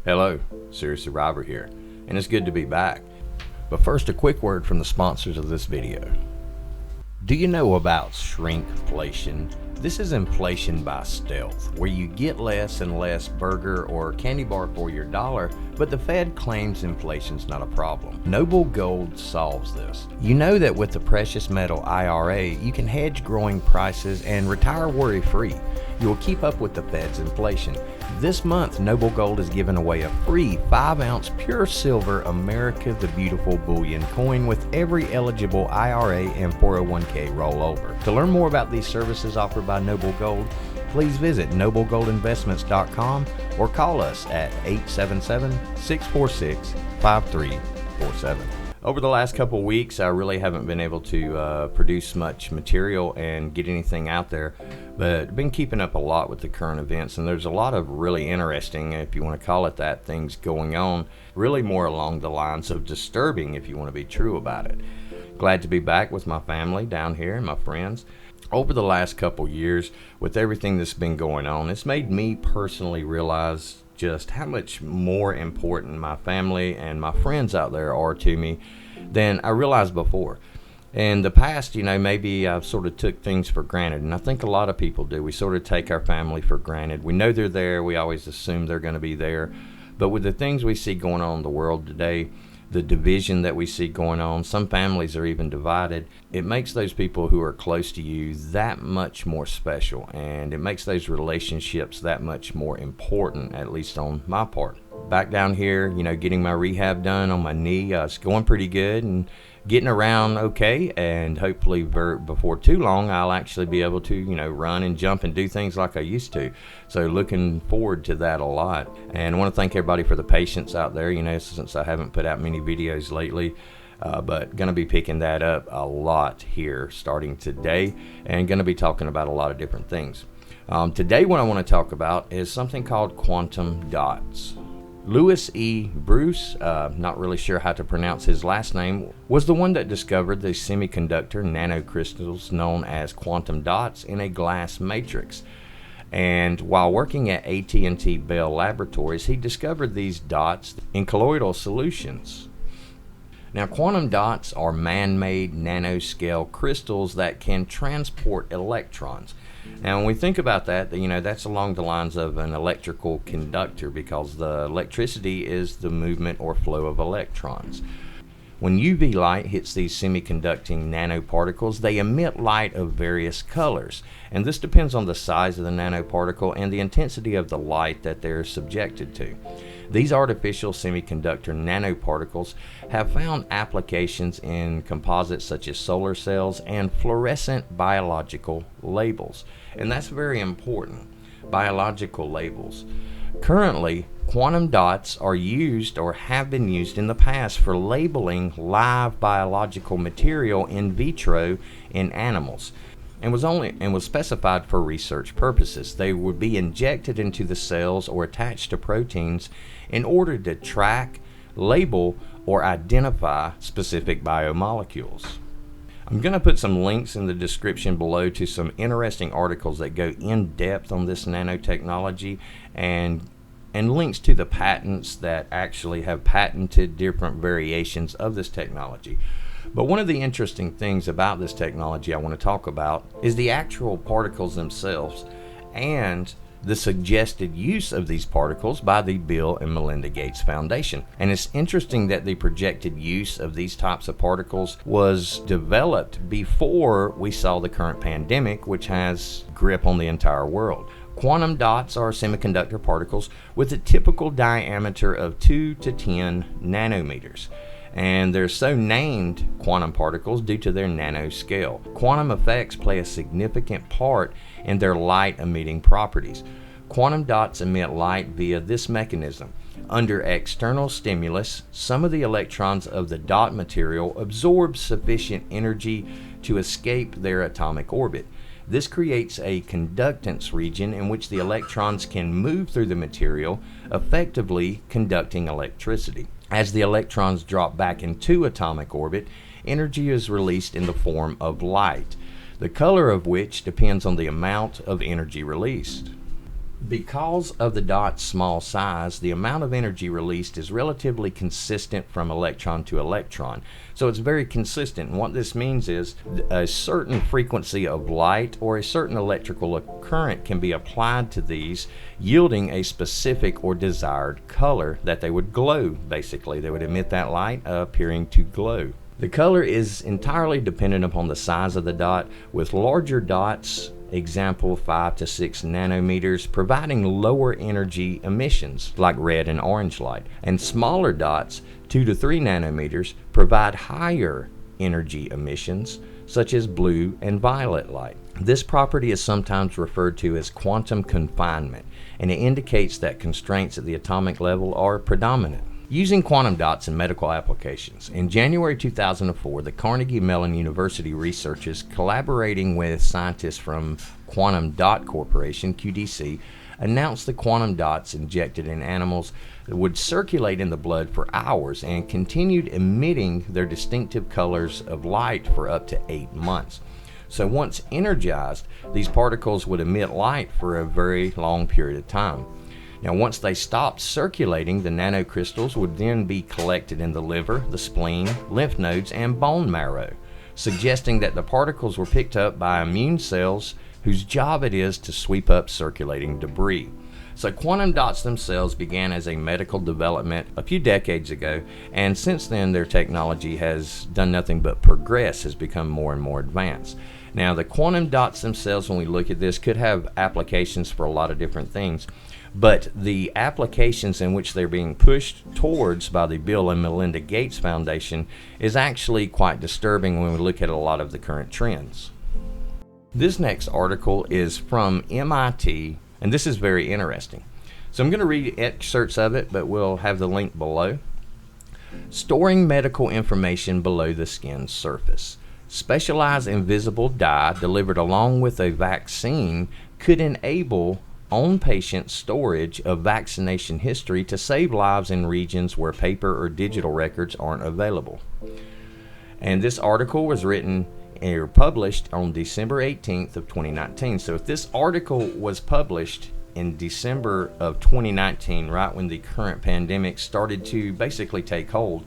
Hello, Serious Survivor here, and it's good to be back. But first, a quick word from the sponsors of this video. Do you know about shrinkflation? This is inflation by stealth, where you get less and less burger or candy bar for your dollar, but the Fed claims inflation's not a problem. Noble Gold solves this. You know that with the precious metal IRA, you can hedge growing prices and retire worry-free. You will keep up with the Fed's inflation. This month, Noble Gold is giving away a free 5-ounce pure silver America the Beautiful bullion coin with every eligible IRA and 401k rollover. To learn more about these services offered by Noble Gold, please visit noblegoldinvestments.com or call us at 877-646-5347. Over the last couple weeks, I really haven't been able to produce much material and get anything out there, but been keeping up a lot with the current events, and there's a lot of really interesting, if you want to call it that, things going on, really more along the lines of disturbing, if you want to be true about it. Glad to be back with my family down here and my friends. Over the last couple years, with everything that's been going on, it's made me personally realize just how much more important my family and my friends out there are to me than I realized before. In the past, maybe I've sort of took things for granted, and I think a lot of people do. We sort of take our family for granted. We know they're there. We always assume they're going to be there. But with the things we see going on in the world today, the division that we see going on, some families are even divided, it makes those people who are close to you that much more special, and it makes those relationships that much more important, at least on my part. Back down here, getting my rehab done on my knee, it's going pretty good and getting around okay, and hopefully before too long I'll actually be able to run and jump and do things like I used to. So looking forward to that a lot, and I want to thank everybody for the patience out there, since I haven't put out many videos lately, but going to be picking that up a lot here starting today, and going to be talking about a lot of different things. Today what I want to talk about is something called quantum dots. Louis E. Bruce, not really sure how to pronounce his last name, was the one that discovered the semiconductor nanocrystals known as quantum dots in a glass matrix. And while working at AT&T Bell Laboratories, he discovered these dots in colloidal solutions. Now, quantum dots are man-made nanoscale crystals that can transport electrons. Now, when we think about that, that's along the lines of an electrical conductor, because the electricity is the movement or flow of electrons. When UV light hits these semiconducting nanoparticles, they emit light of various colors, and this depends on the size of the nanoparticle and the intensity of the light that they're subjected to. These artificial semiconductor nanoparticles have found applications in composites such as solar cells and fluorescent biological labels, and that's very important, biological labels. Currently, quantum dots are used or have been used in the past for labeling live biological material in vitro in animals, and was specified for research purposes. They would be injected into the cells or attached to proteins in order to track, label, or identify specific biomolecules. I'm going to put some links in the description below to some interesting articles that go in depth on this nanotechnology, and links to the patents that actually have patented different variations of this technology. But one of the interesting things about this technology I want to talk about is the actual particles themselves and the suggested use of these particles by the Bill and Melinda Gates Foundation. And it's interesting that the projected use of these types of particles was developed before we saw the current pandemic, which has grip on the entire world. Quantum dots are semiconductor particles with a typical diameter of 2 to 10 nanometers. And they're so named quantum particles due to their nanoscale. Quantum effects play a significant part in their light-emitting properties. Quantum dots emit light via this mechanism. Under external stimulus, some of the electrons of the dot material absorb sufficient energy to escape their atomic orbit. This creates a conductance region in which the electrons can move through the material, effectively conducting electricity. As the electrons drop back into atomic orbit, energy is released in the form of light, the color of which depends on the amount of energy released. Because of the dot's small size, the amount of energy released is relatively consistent from electron to electron. So it's very consistent. And what this means is a certain frequency of light or a certain electrical current can be applied to these, yielding a specific or desired color that they would glow. Basically, they would emit that light, appearing to glow. The color is entirely dependent upon the size of the dot, with larger dots, example 5 to 6 nanometers, providing lower energy emissions like red and orange light, and smaller dots 2 to 3 nanometers provide higher energy emissions such as blue and violet light. This property is sometimes referred to as quantum confinement, and it indicates that constraints at the atomic level are predominant. Using quantum dots in medical applications. In January 2004, the Carnegie Mellon University researchers, collaborating with scientists from Quantum Dot Corporation, QDC, announced the quantum dots injected in animals would circulate in the blood for hours and continued emitting their distinctive colors of light for up to 8 months. So once energized, these particles would emit light for a very long period of time. Now, once they stopped circulating, the nanocrystals would then be collected in the liver, the spleen, lymph nodes, and bone marrow, suggesting that the particles were picked up by immune cells whose job it is to sweep up circulating debris. So quantum dots themselves began as a medical development a few decades ago, and since then their technology has done nothing but progress, has become more and more advanced. Now, the quantum dots themselves, when we look at this, could have applications for a lot of different things. But the applications in which they're being pushed towards by the Bill and Melinda Gates Foundation is actually quite disturbing when we look at a lot of the current trends. This next article is from MIT, and this is very interesting. So I'm going to read excerpts of it, but we'll have the link below. Storing medical information below the skin's surface. Specialized invisible dye delivered along with a vaccine could enable on-patient storage of vaccination history to save lives in regions where paper or digital records aren't available. And this article was written or published on December 18th of 2019. So if this article was published in December of 2019, right when the current pandemic started to basically take hold,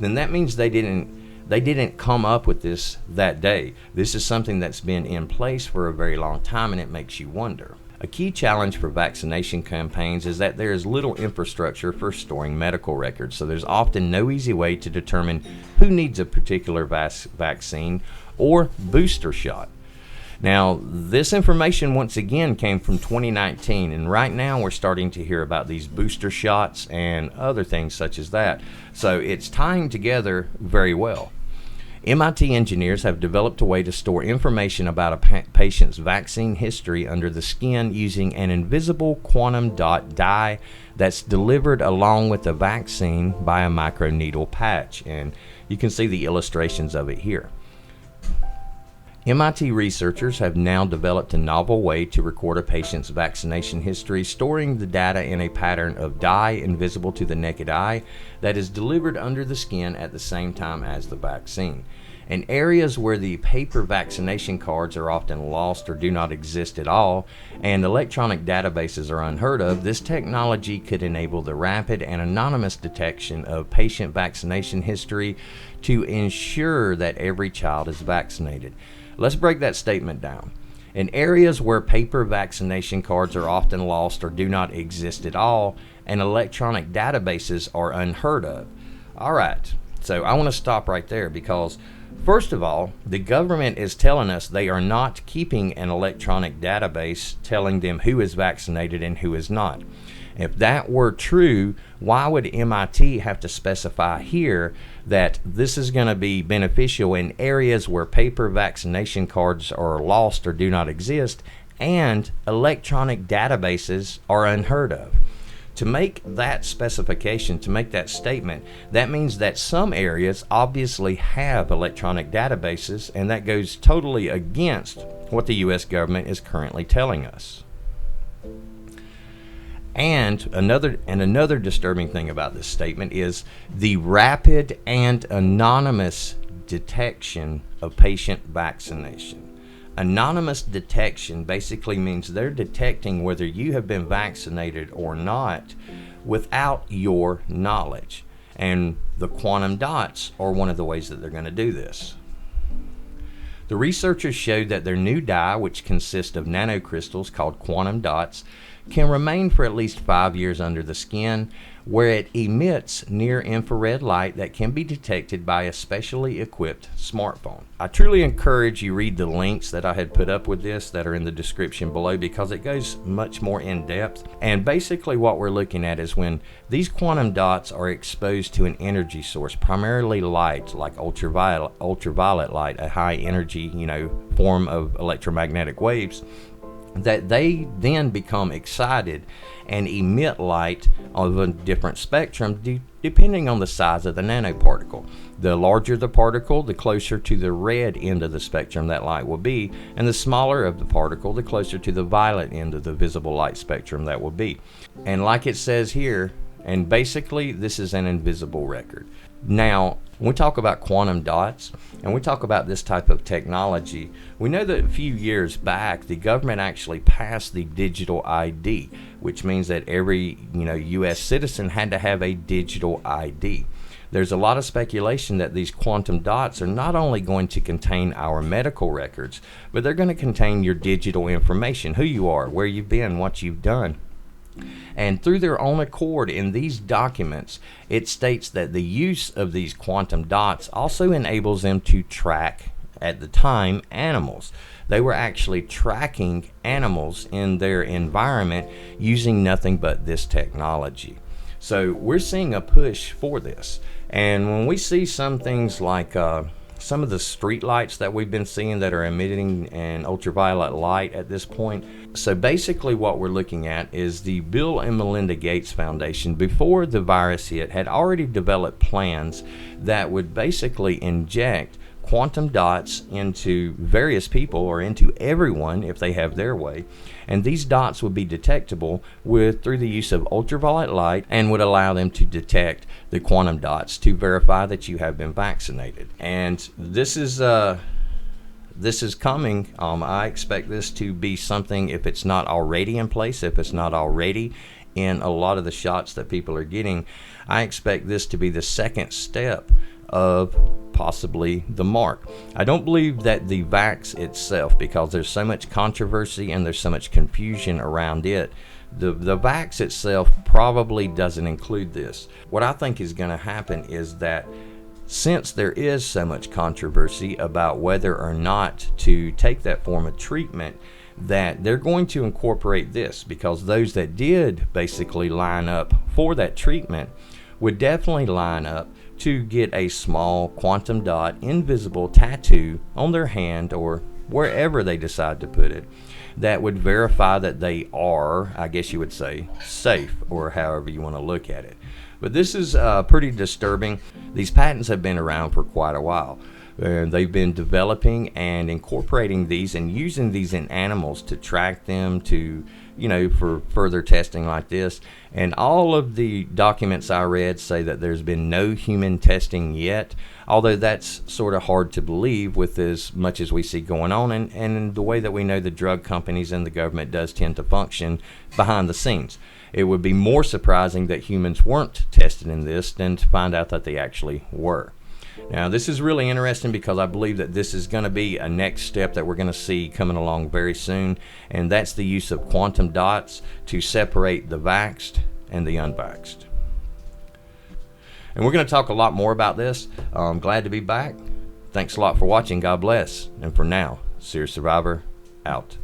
then that means they didn't come up with this that day. This is something that's been in place for a very long time, and it makes you wonder. A key challenge for vaccination campaigns is that there is little infrastructure for storing medical records, so there's often no easy way to determine who needs a particular vaccine or booster shot. Now, this information once again came from 2019, and right now we're starting to hear about these booster shots and other things such as that. So it's tying together very well. MIT engineers have developed a way to store information about a patient's vaccine history under the skin using an invisible quantum dot dye that's delivered along with the vaccine by a microneedle patch. And you can see the illustrations of it here. MIT researchers have now developed a novel way to record a patient's vaccination history, storing the data in a pattern of dye invisible to the naked eye that is delivered under the skin at the same time as the vaccine. In areas where the paper vaccination cards are often lost or do not exist at all, and electronic databases are unheard of, this technology could enable the rapid and anonymous detection of patient vaccination history to ensure that every child is vaccinated. Let's break that statement down. In areas where paper vaccination cards are often lost or do not exist at all, and electronic databases are unheard of. All right, so I want to stop right there because, first of all, the government is telling us they are not keeping an electronic database telling them who is vaccinated and who is not. If that were true, why would MIT have to specify here that this is going to be beneficial in areas where paper vaccination cards are lost or do not exist and electronic databases are unheard of? To make that specification, to make that statement, that means that some areas obviously have electronic databases, and that goes totally against what the U.S. government is currently telling us. And another disturbing thing about this statement is the rapid and anonymous detection of patient vaccination. Anonymous detection basically means they're detecting whether you have been vaccinated or not without your knowledge. And the quantum dots are one of the ways that they're going to do this. The researchers showed that their new dye, which consists of nanocrystals called quantum dots, can remain for at least 5 years under the skin, where it emits near-infrared light that can be detected by a specially equipped smartphone. I truly encourage you read the links that I had put up with this that are in the description below, because it goes much more in depth. And basically what we're looking at is when these quantum dots are exposed to an energy source, primarily light, like ultraviolet light, a high energy, form of electromagnetic waves, that they then become excited and emit light of a different spectrum depending on the size of the nanoparticle. The larger the particle, the closer to the red end of the spectrum that light will be, and the smaller of the particle, the closer to the violet end of the visible light spectrum that will be. And like it says here, and basically this is an invisible record. Now, when we talk about quantum dots and we talk about this type of technology, we know that a few years back the government actually passed the digital ID, which means that every U.S. citizen had to have a digital ID. There's a lot of speculation that these quantum dots are not only going to contain our medical records, but they're going to contain your digital information, who you are, where you've been, what you've done. And through their own accord in these documents, it states that the use of these quantum dots also enables them to track, at the time, animals. They were actually tracking animals in their environment using nothing but this technology. So we're seeing a push for this. And when we see some things like some of the street lights that we've been seeing that are emitting an ultraviolet light at this point. So basically what we're looking at is the Bill and Melinda Gates Foundation, before the virus hit, had already developed plans that would basically inject quantum dots into various people, or into everyone if they have their way, and these dots would be detectable through the use of ultraviolet light, and would allow them to detect the quantum dots to verify that you have been vaccinated. And this is coming. I expect this to be something, if it's not already in place, if it's not already in a lot of the shots that people are getting, I expect this to be the second step of possibly the mark. I don't believe that the vax itself, because there's so much controversy and there's so much confusion around it, the vax itself probably doesn't include this. What I think is going to happen is that since there is so much controversy about whether or not to take that form of treatment, that they're going to incorporate this, because those that did basically line up for that treatment would definitely line up to get a small quantum dot invisible tattoo on their hand or wherever they decide to put it, that would verify that they are, I guess you would say, safe, or however you want to look at it. But this is pretty disturbing. These patents have been around for quite a while. They've been developing and incorporating these and using these in animals to track them, to for further testing like this. And all of the documents I read say that there's been no human testing yet, although that's sort of hard to believe with as much as we see going on, and the way that we know the drug companies and the government does tend to function behind the scenes. It would be more surprising that humans weren't tested in this than to find out that they actually were. Now, this is really interesting because I believe that this is going to be a next step that we're going to see coming along very soon, and that's the use of quantum dots to separate the vaxxed and the unvaxxed. And we're going to talk a lot more about this. I'm glad to be back. Thanks a lot for watching. God bless. And for now, Seer Survivor out.